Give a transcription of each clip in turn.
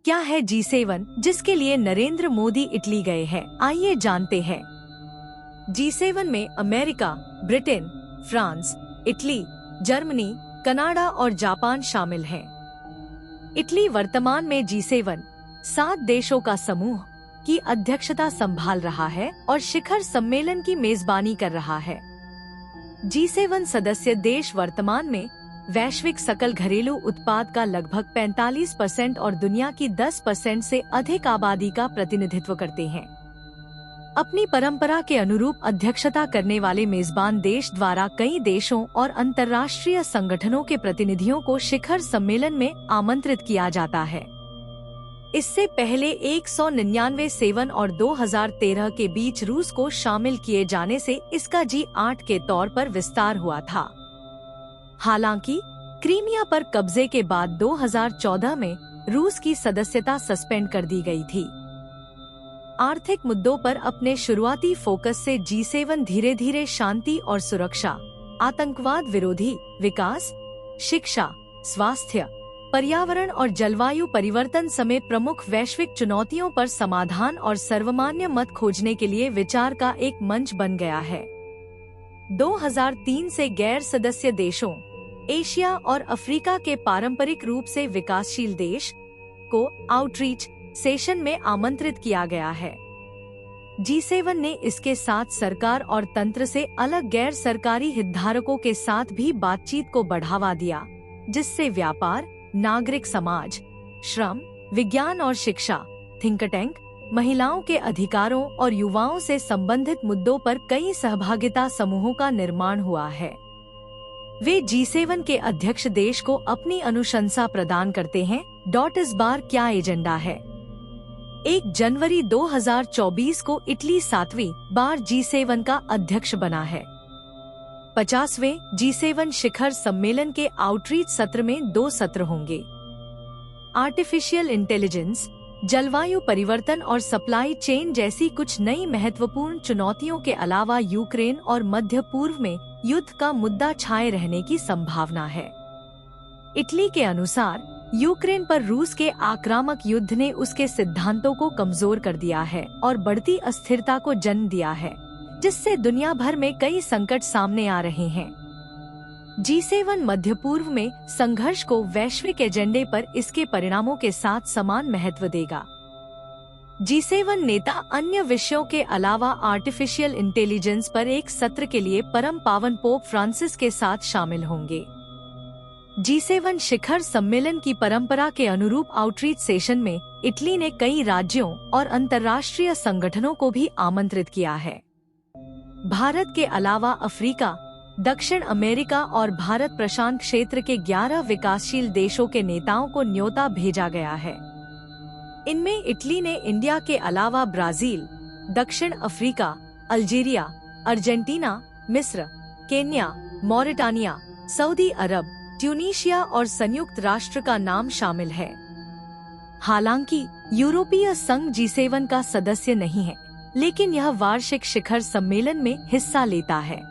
क्या है G7 जिसके लिए नरेंद्र मोदी इटली गए हैं? आइए जानते हैं। G7 में America, Britain, France, Italy, Germany, Canada और जापान शामिल हैं। इटली वर्तमान में G7 7 देशों का समूह की अध्यक्षता संभाल रहा है और शिखर सम्मेलन की मेजबानी कर रहा है। G7 सदस्य देश वर्तमान में वैश्विक सकल घरेलू उत्पाद का लगभग 45% और दुनिया की 10% से अधिक आबादी का प्रतिनिधित्व करते हैं। अपनी परंपरा के अनुरूप अध्यक्षता करने वाले मेजबान देश द्वारा कई देशों और अंतर्राष्ट्रीय संगठनों के प्रतिनिधियों को शिखर सम्मेलन में आमंत्रित किया जाता है। इससे पहले 199 और 2013 के बीच रूस को शामिल किए जाने से इसका G8 के तौर पर विस्तार हुआ था। हालांकि क्रीमिया पर कब्जे के बाद 2014 में रूस की सदस्यता सस्पेंड कर दी गई थी। आर्थिक मुद्दों पर अपने शुरुआती फोकस से G7 धीरे धीरे शांति और सुरक्षा, आतंकवाद विरोधी, विकास, शिक्षा, स्वास्थ्य, पर्यावरण और जलवायु परिवर्तन समेत प्रमुख वैश्विक चुनौतियों पर समाधान और सर्वमान्य मत खोजने के लिए विचार का एक मंच बन गया है। 2003 से गैर सदस्य देशों, एशिया और अफ्रीका के पारंपरिक रूप से विकासशील देश को आउटरीच सेशन में आमंत्रित किया गया है। G7 ने इसके साथ सरकार और तंत्र से अलग गैर सरकारी हितधारकों के साथ भी बातचीत को बढ़ावा दिया, जिससे व्यापार, नागरिक समाज, श्रम, विज्ञान और शिक्षा, थिंक टैंक, महिलाओं के अधिकारों और युवाओं से संबंधित मुद्दों पर कई सहभागिता समूहों का निर्माण हुआ है। वे G7 के अध्यक्ष देश को अपनी अनुशंसा प्रदान करते हैं। इस बार क्या एजेंडा है? 1 जनवरी 2024 को इटली 7वीं बार G7 का अध्यक्ष बना है। 50वें G7 शिखर सम्मेलन के आउटरीच सत्र में 2 सत्र होंगे। आर्टिफिशियल इंटेलिजेंस, जलवायु परिवर्तन और सप्लाई चेन जैसी कुछ नई महत्वपूर्ण चुनौतियों के अलावा यूक्रेन और मध्य पूर्व में युद्ध का मुद्दा छाए रहने की संभावना है। इटली के अनुसार यूक्रेन पर रूस के आक्रामक युद्ध ने उसके सिद्धांतों को कमजोर कर दिया है और बढ़ती अस्थिरता को जन्म दिया है, जिससे दुनिया भर में कई संकट सामने आ रहे हैं। G7 मध्य पूर्व में संघर्ष को वैश्विक एजेंडे पर इसके परिणामों के साथ समान महत्व देगा। G7 नेता अन्य विषयों के अलावा आर्टिफिशियल इंटेलिजेंस पर एक सत्र के लिए परम पावन पोप फ्रांसिस के साथ शामिल होंगे। G7 शिखर सम्मेलन की परंपरा के अनुरूप आउटरीच सेशन में इटली ने कई राज्यों और अंतर्राष्ट्रीय संगठनों को भी आमंत्रित किया है। भारत के अलावा अफ्रीका, दक्षिण अमेरिका और भारत प्रशांत क्षेत्र के 11 विकासशील देशों के नेताओं को न्योता भेजा गया है। इनमें इटली ने इंडिया के अलावा ब्राजील, दक्षिण अफ्रीका, अल्जीरिया, अर्जेंटीना, मिस्र, केन्या, मॉरिटानिया, सऊदी अरब, ट्यूनीशिया और संयुक्त राष्ट्र का नाम शामिल है। हालांकि यूरोपीय संघ G7 का सदस्य नहीं है, लेकिन यह वार्षिक शिखर सम्मेलन में हिस्सा लेता है।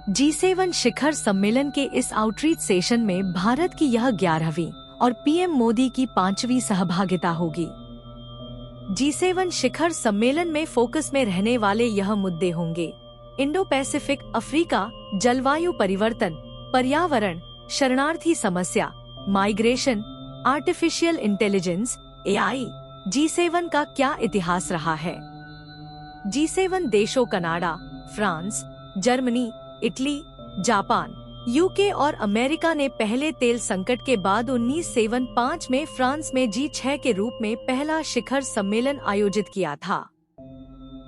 G7 शिखर सम्मेलन के इस आउटरीच सेशन में भारत की यह 11वीं और पीएम मोदी की 5वीं सहभागिता होगी। G7 शिखर सम्मेलन में फोकस में रहने वाले यह मुद्दे होंगे: इंडो पैसिफिक, अफ्रीका, जलवायु परिवर्तन, पर्यावरण, शरणार्थी समस्या, migration, artificial intelligence, AI। G7 का क्या इतिहास रहा है? G7 देशों Canada, France, Germany, Italy, Japan, UK और अमेरिका ने पहले तेल संकट के बाद 1975 में फ्रांस में G6 के रूप में पहला शिखर सम्मेलन आयोजित किया था।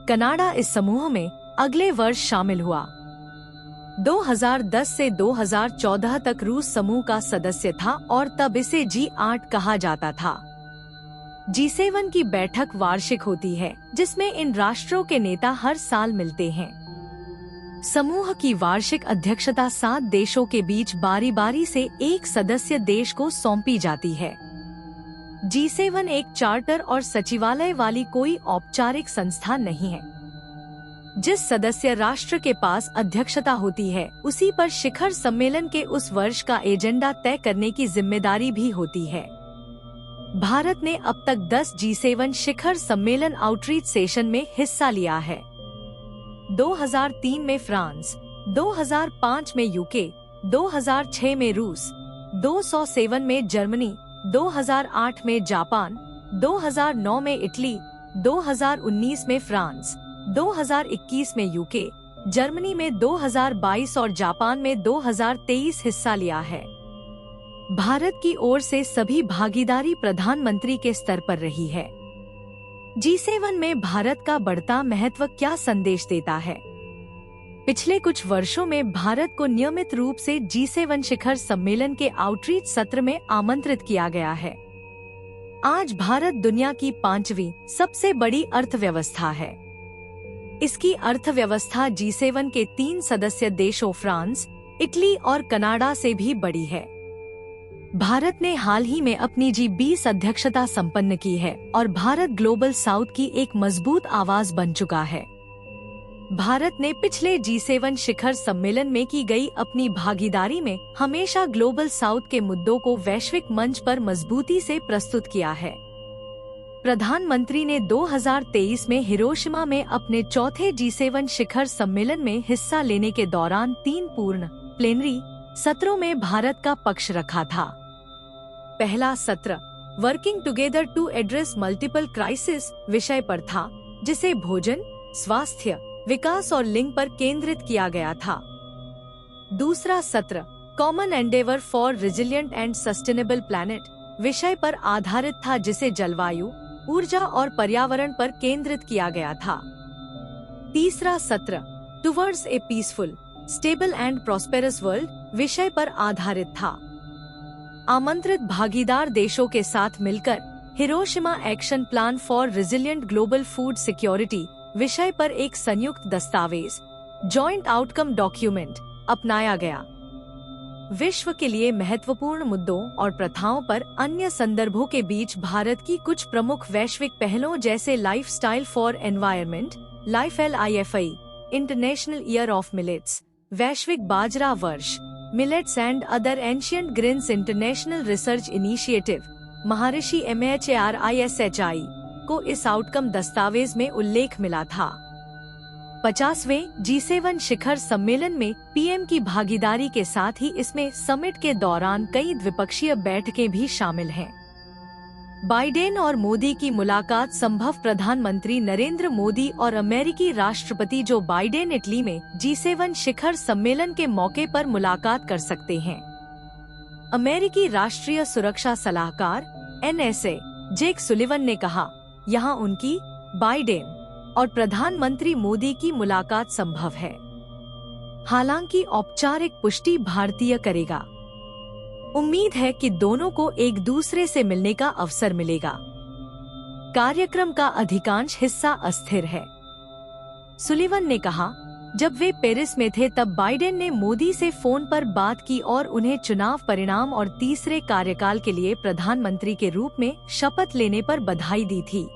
कनाडा इस समूह में अगले वर्ष शामिल हुआ। 2010 से 2014 तक रूस समूह का सदस्य था और तब इसे G8 कहा जाता था। G7 की बैठक वार्षिक होती है, जिसमें इन राष्ट्रों के नेता हर साल मिलते हैं। समूह की वार्षिक अध्यक्षता 7 देशों के बीच बारी बारी से एक सदस्य देश को सौंपी जाती है। G7 एक चार्टर और सचिवालय वाली कोई औपचारिक संस्था नहीं है। जिस सदस्य राष्ट्र के पास अध्यक्षता होती है, उसी पर शिखर सम्मेलन के उस वर्ष का एजेंडा तय करने की जिम्मेदारी भी होती है। भारत ने अब तक 10 G7 शिखर सम्मेलन आउटरीच सेशन में हिस्सा लिया है। 2003 में फ्रांस, 2005 में यूके, 2006 में रूस, 2007 में जर्मनी, 2008 में जापान, 2009 में इटली, 2019 में फ्रांस, 2021 में यूके, जर्मनी में 2022 और जापान में 2023 हिस्सा लिया है। भारत की ओर से सभी भागीदारी प्रधानमंत्री के स्तर पर रही है। G7 में भारत का बढ़ता महत्व क्या संदेश देता है? पिछले कुछ वर्षों में भारत को नियमित रूप से G7 शिखर सम्मेलन के आउटरीच सत्र में आमंत्रित किया गया है। आज भारत दुनिया की 5वीं सबसे बड़ी अर्थव्यवस्था है। इसकी अर्थव्यवस्था G7 के 3 सदस्य देशों फ्रांस, इटली और कनाडा से भी बड़ी है। भारत ने हाल ही में अपनी G20 अध्यक्षता संपन्न की है और भारत ग्लोबल साउथ की एक मजबूत आवाज बन चुका है। भारत ने पिछले G7 शिखर सम्मेलन में की गई अपनी भागीदारी में हमेशा ग्लोबल साउथ के मुद्दों को वैश्विक मंच पर मजबूती से प्रस्तुत किया है। प्रधानमंत्री ने 2023 में हिरोशिमा में अपने चौथे G7 शिखर सम्मेलन में हिस्सा लेने के दौरान 3 पूर्ण प्लेनरी सत्रों में भारत का पक्ष रखा था। पहला सत्र working together to address multiple crisis विषय पर था, जिसे भोजन, स्वास्थ्य, विकास और लिंग पर केंद्रित किया गया था। दूसरा सत्र common endeavour for resilient and sustainable planet विषय पर आधारित था, जिसे जलवायु, ऊर्जा और पर्यावरण पर केंद्रित किया गया था। तीसरा सत्र towards a peaceful, stable and prosperous world विषय पर आधारित था। आमंत्रित भागीदार देशों के साथ मिलकर Hiroshima action plan for resilient global food security विषय पर एक संयुक्त दस्तावेज, जॉइंट आउटकम डॉक्यूमेंट अपनाया गया। विश्व के लिए महत्वपूर्ण मुद्दों और प्रथाओं पर अन्य संदर्भों के बीच भारत की कुछ प्रमुख वैश्विक पहलों जैसे lifestyle for environment, LIFE, international year of millets, वैश्विक बाजरा वर्ष, millets and other ancient grains international research initiative, Maharshi MHARISHI को इस आउटकम दस्तावेज में उल्लेख मिला था। 50वें G7 शिखर सम्मेलन में PM की भागीदारी के साथ ही इसमें समिट के दौरान कई द्विपक्षीय बैठकें भी शामिल हैं। बाइडेन और मोदी की मुलाकात संभव। प्रधानमंत्री नरेंद्र मोदी और अमेरिकी राष्ट्रपति जो बाइडेन इटली में G7 शिखर सम्मेलन के मौके पर मुलाकात कर सकते हैं। अमेरिकी राष्ट्रीय सुरक्षा सलाहकार NSA जेक सुलिवन ने कहा, यहाँ उनकी, बाइडेन और प्रधानमंत्री मोदी की मुलाकात संभव है। हालांकि औपचारिक पुष्टि भारतीय करेगा। उम्मीद है कि दोनों को एक दूसरे से मिलने का अवसर मिलेगा। कार्यक्रम का अधिकांश हिस्सा अस्थिर है। सुलिवन ने कहा, जब वे पेरिस में थे तब बाइडेन ने मोदी से फोन पर बात की और उन्हें चुनाव परिणाम और तीसरे कार्यकाल के लिए प्रधानमंत्री के रूप में शपथ लेने पर बधाई दी थी।